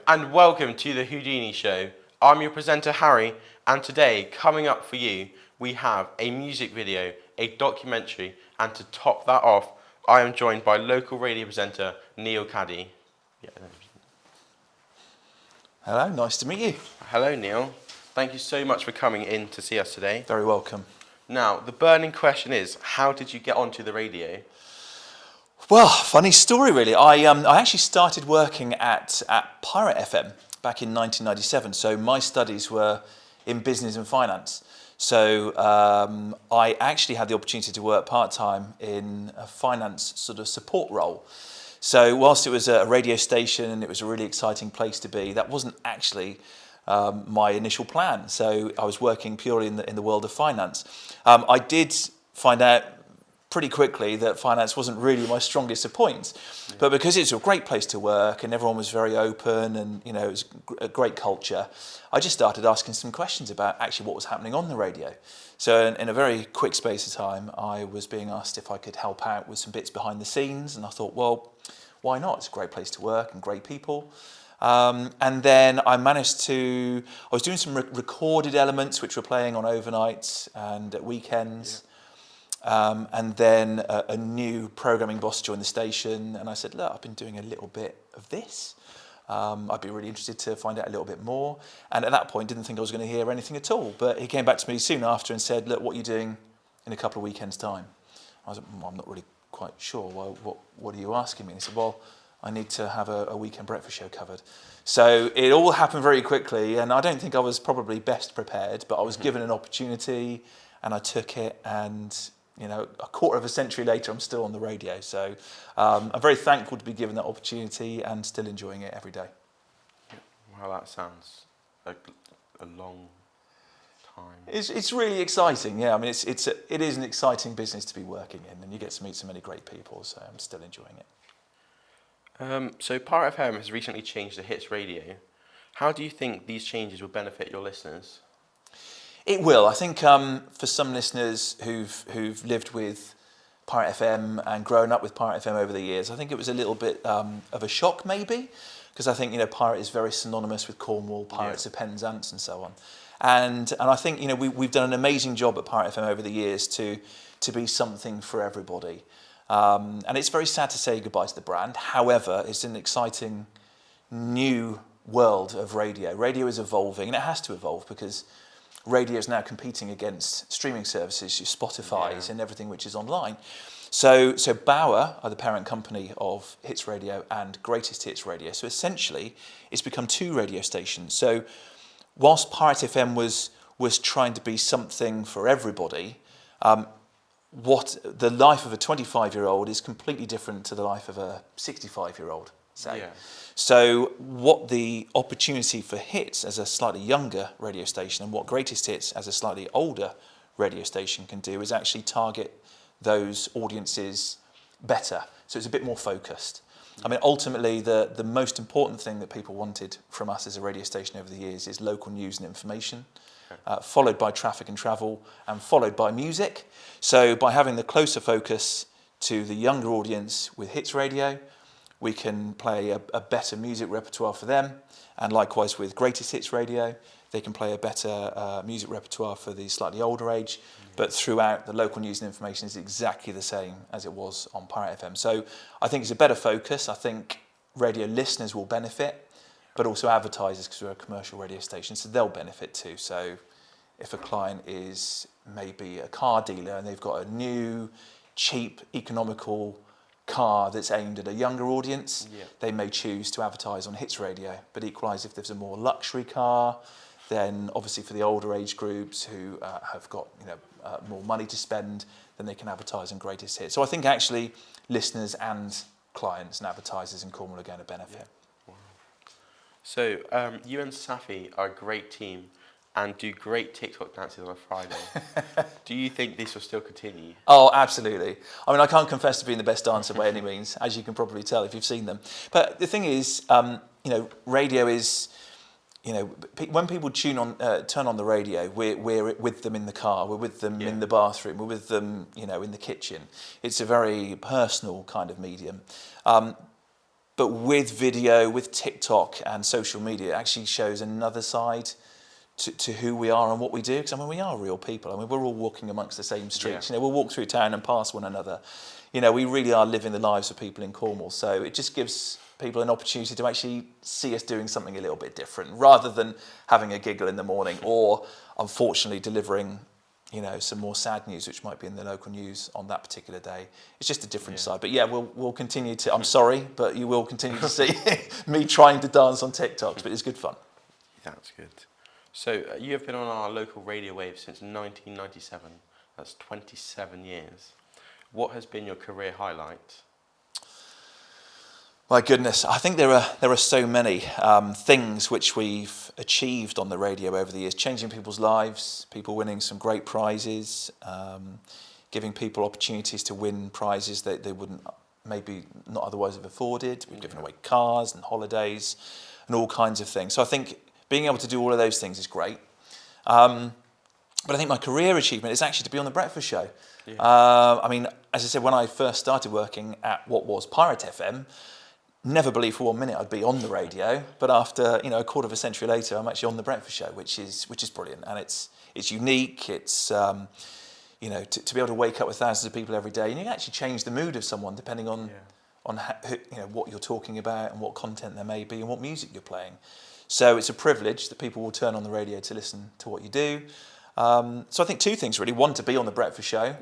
and welcome to the Houdini Show. I'm your presenter Harry, and today, coming up for you, we have a music video, a documentary, and to top that off, I am joined by local radio presenter Neil Caddy. Hello, nice to meet you. Hello Neil, thank you so much for coming in to see us today. Very welcome. Now, the burning question is, how did you get onto the radio? Well, funny story really. I actually started working at Pirate FM back in 1997. So my studies were in business and finance. So I actually had the opportunity to work part-time in a finance sort of support role. So whilst it was a radio station and it was a really exciting place to be, that wasn't actually my initial plan. So I was working purely in the world of finance. I did find out pretty quickly that finance wasn't really my strongest of points, but because it's a great place to work and everyone was very open and it was a great culture, I just started asking some questions about actually what was happening on the radio. So in a very quick space of time, I was being asked if I could help out with some bits behind the scenes, and I thought, well, why not? It's a great place to work and great people. And then I was doing some recorded elements which were playing on overnights and at weekends. And then a new programming boss joined the station, and I said, look, I've been doing a little bit of this. I'd be really interested to find out a little bit more. And at that point, didn't think I was going to hear anything at all. But he came back to me soon after and said, look, what are you doing in a couple of weekends' time? I was like, well, I'm not really quite sure. Well, what are you asking me? And he said, well, I need to have a weekend breakfast show covered. So it all happened very quickly, and I don't think I was probably best prepared, but I was given an opportunity, and I took it, and a quarter of a century later, I'm still on the radio. So I'm very thankful to be given that opportunity and still enjoying it every day. Well, that sounds like a long time. It's really exciting, yeah. I mean, it is an exciting business to be working in, and you get to meet so many great people, so I'm still enjoying it. So Pirate FM has recently changed to Hits Radio. How do you think these changes will benefit your listeners? It will. I think for some listeners who've lived with Pirate FM and grown up with Pirate FM over the years, I think it was a little bit of a shock maybe, because I think Pirate is very synonymous with Cornwall, Pirates of Penzance and so on. And I think we've done an amazing job at Pirate FM over the years to be something for everybody. And it's very sad to say goodbye to the brand. However, it's an exciting new world of radio. Radio is evolving, and it has to evolve because radio is now competing against streaming services, your Spotify's and everything which is online. So Bauer are the parent company of Hits Radio and Greatest Hits Radio. So essentially, it's become two radio stations. So whilst Pirate FM was trying to be something for everybody, what the life of a 25-year-old is completely different to the life of a 65-year-old, say. Yeah. So what the opportunity for Hits as a slightly younger radio station and what Greatest Hits as a slightly older radio station can do is actually target those audiences better. So it's a bit more focused. I mean, ultimately, the most important thing that people wanted from us as a radio station over the years is local news and information, followed by traffic and travel, and followed by music. So by having the closer focus to the younger audience with Hits Radio, we can play a better music repertoire for them, and likewise with Greatest Hits Radio, they can play a better music repertoire for the slightly older age, but throughout the local news and information is exactly the same as it was on Pirate FM. So I think it's a better focus. I think radio listeners will benefit, but also advertisers, because we're a commercial radio station, so they'll benefit too. So if a client is maybe a car dealer and they've got a new, cheap, economical car that's aimed at a younger audience, they may choose to advertise on Hits Radio. But equalise, if there's a more luxury car, then obviously for the older age groups who have got more money to spend, then they can advertise on Greatest Hits. So I think actually listeners and clients and advertisers in Cornwall are going to benefit. Wow. So you and Safi are a great team and do great TikTok dances on a Friday. Do you think this will still continue? Oh, absolutely. I mean, I can't confess to being the best dancer by any means, as you can probably tell if you've seen them. But the thing is, radio is, when people turn on the radio, we're with them in the car, we're with them in the bathroom, we're with them, in the kitchen. It's a very personal kind of medium. But with video, with TikTok and social media, it actually shows another side to who we are and what we do. Because I mean, we are real people. I mean, we're all walking amongst the same streets. Yeah. You know, we'll walk through town and pass one another. You know, we really are living the lives of people in Cornwall. So it just gives people an opportunity to actually see us doing something a little bit different, rather than having a giggle in the morning or, unfortunately, delivering, you know, some more sad news which might be in the local news on that particular day. It's just a different side. But yeah, we'll continue to. I'm sorry, but you will continue to see me trying to dance on TikToks. But it's good fun. That's good. So you have been on our local radio wave since 1997. That's 27 years. What has been your career highlight? My goodness, I think there are so many things which we've achieved on the radio over the years, changing people's lives, people winning some great prizes, giving people opportunities to win prizes that they wouldn't maybe not otherwise have afforded. We've given away cars and holidays and all kinds of things. So I think being able to do all of those things is great. But I think my career achievement is actually to be on the breakfast show. Yeah. I mean, as I said, when I first started working at what was Pirate FM, never believed for 1 minute I'd be on the radio. But after, you know, a quarter of a century later, I'm actually on the breakfast show, which is brilliant, and it's unique. It's you know, to be able to wake up with thousands of people every day, and you can actually change the mood of someone depending on how, you know, what you're talking about and what content there may be and what music you're playing. So it's a privilege that people will turn on the radio to listen to what you do. So I think two things really: one, to be on the breakfast show,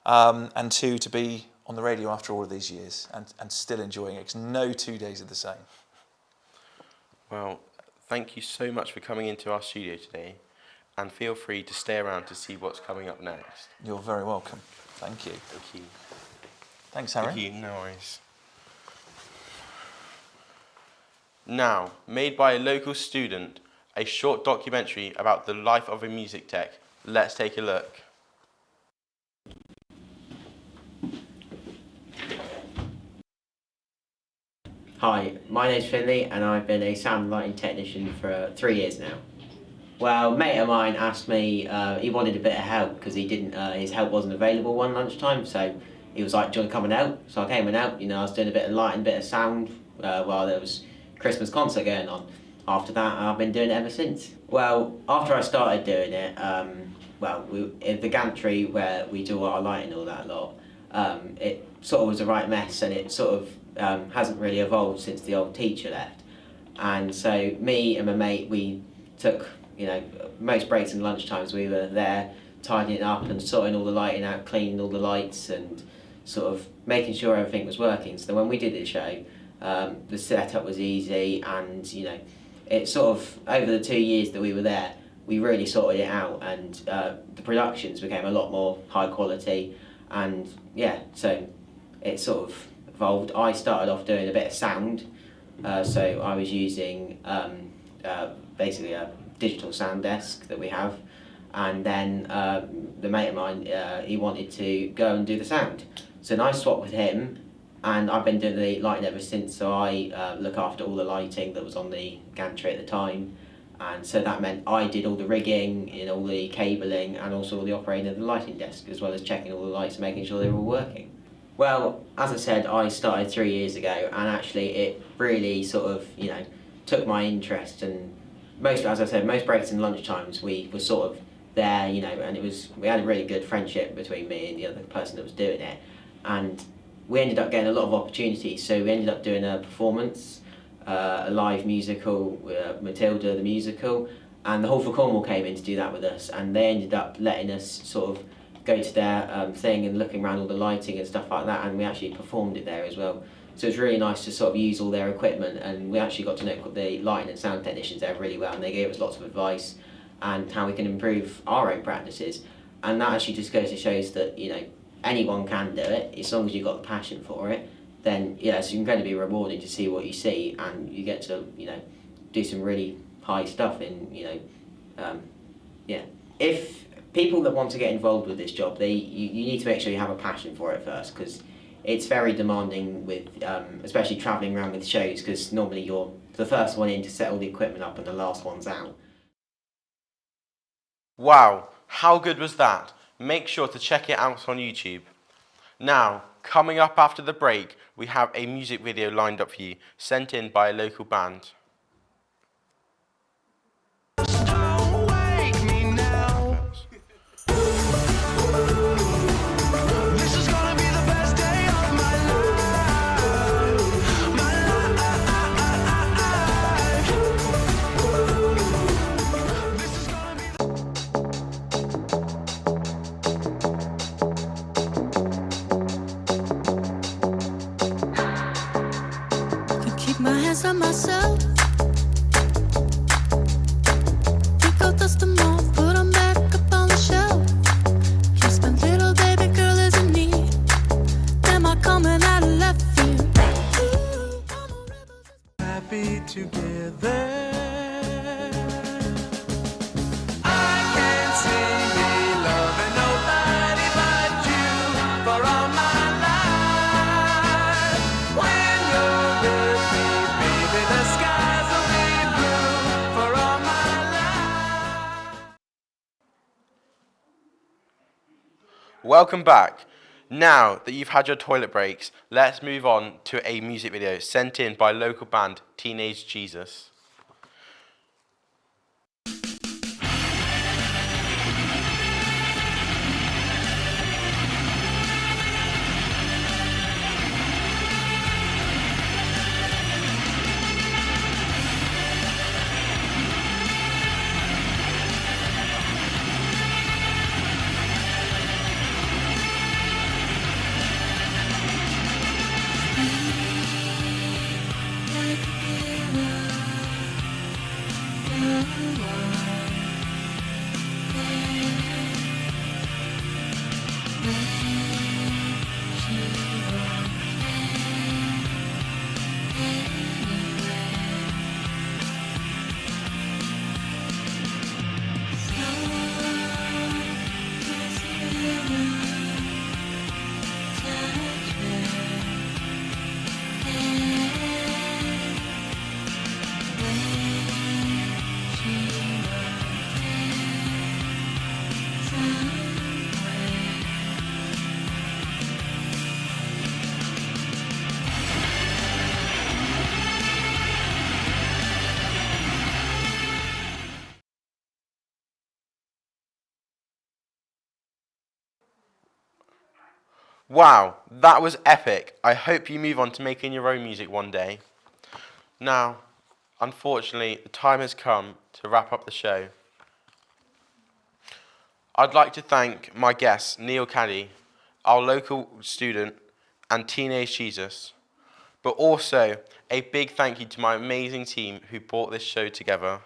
and two, to be on the radio after all of these years and still enjoying it. 'Cause no 2 days are the same. Well, thank you so much for coming into our studio today, and feel free to stay around to see what's coming up next. You're very welcome. Thank you. Thank you. Thanks, Harry. Thank you. No worries. Now, made by a local student, a short documentary about the life of a music tech. Let's take a look. Hi, my name's Finley and I've been a sound and lighting technician for 3 years now. Well, a mate of mine asked me, he wanted a bit of help because he didn't, his help wasn't available one lunchtime, so he was like, do you want to come and help? So I came and helped. You know, I was doing a bit of lighting, a bit of sound while there was Christmas concert going on. After that, I've been doing it ever since. Well, after I started doing it, in the gantry where we do our lighting and all that lot, it sort of was a right mess, and it sort of hasn't really evolved since the old teacher left. And so me and my mate, we took, you know, most breaks and lunchtimes we were there tidying it up and sorting all the lighting out, cleaning all the lights and sort of making sure everything was working. So when we did the show, the setup was easy, and you know, it sort of, over the 2 years that we were there, we really sorted it out, and the productions became a lot more high quality, and yeah, so it sort of evolved. I started off doing a bit of sound, so I was using basically a digital sound desk that we have, and then the mate of mine, he wanted to go and do the sound, so then I swapped with him, and I've been doing the lighting ever since. So I look after all the lighting that was on the gantry at the time, and so that meant I did all the rigging, you know, all the cabling, and also all the operating of the lighting desk, as well as checking all the lights and making sure they were all working. Well, as I said, I started 3 years ago, and actually it really sort of, you know, took my interest, and as I said, most breaks and lunchtimes we were sort of there, you know, and we had a really good friendship between me and the other person that was doing it, and we ended up getting a lot of opportunities. So we ended up doing a performance, a live musical, Matilda the musical, and the whole for Cornwall came in to do that with us, and they ended up letting us sort of go to their thing and looking around all the lighting and stuff like that, and we actually performed it there as well. So it's really nice to sort of use all their equipment, and we actually got to know the lighting and sound technicians there really well, and they gave us lots of advice and how we can improve our own practices. And that actually just goes to shows that, you know, anyone can do it as long as you've got the passion for it. Then yeah, it's incredibly rewarding to see what you see, and you get to, you know, do some really high stuff in, you know, yeah. If people that want to get involved with this job, you need to make sure you have a passion for it first, because it's very demanding with, especially travelling around with shows, because normally you're the first one in to set all the equipment up and the last one's out. Wow, how good was that? Make sure to check it out on YouTube. Now, coming up after the break, we have a music video lined up for you, sent in by a local band. Don't wake me now. This is gonna be the best day of my life. My life. This is gonna be Can keep my hands on myself. Pick out dust them off, put 'em back up on the shelf. Yes, my little baby girl is in need. Am I coming out of left field? Ooh, I'm a rebel. happy together. I can't see me loving nobody but you for all my life. When you're with me, baby, the skies will be blue for all my life. Welcome back. Now that you've had your toilet breaks, let's move on to a music video sent in by local band Teenage Jesus. Wow, that was epic. I hope you move on to making your own music one day. Now, unfortunately, the time has come to wrap up the show. I'd like to thank my guests, Neil Caddy, our local student, and Teenage Jesus, but also a big thank you to my amazing team who brought this show together.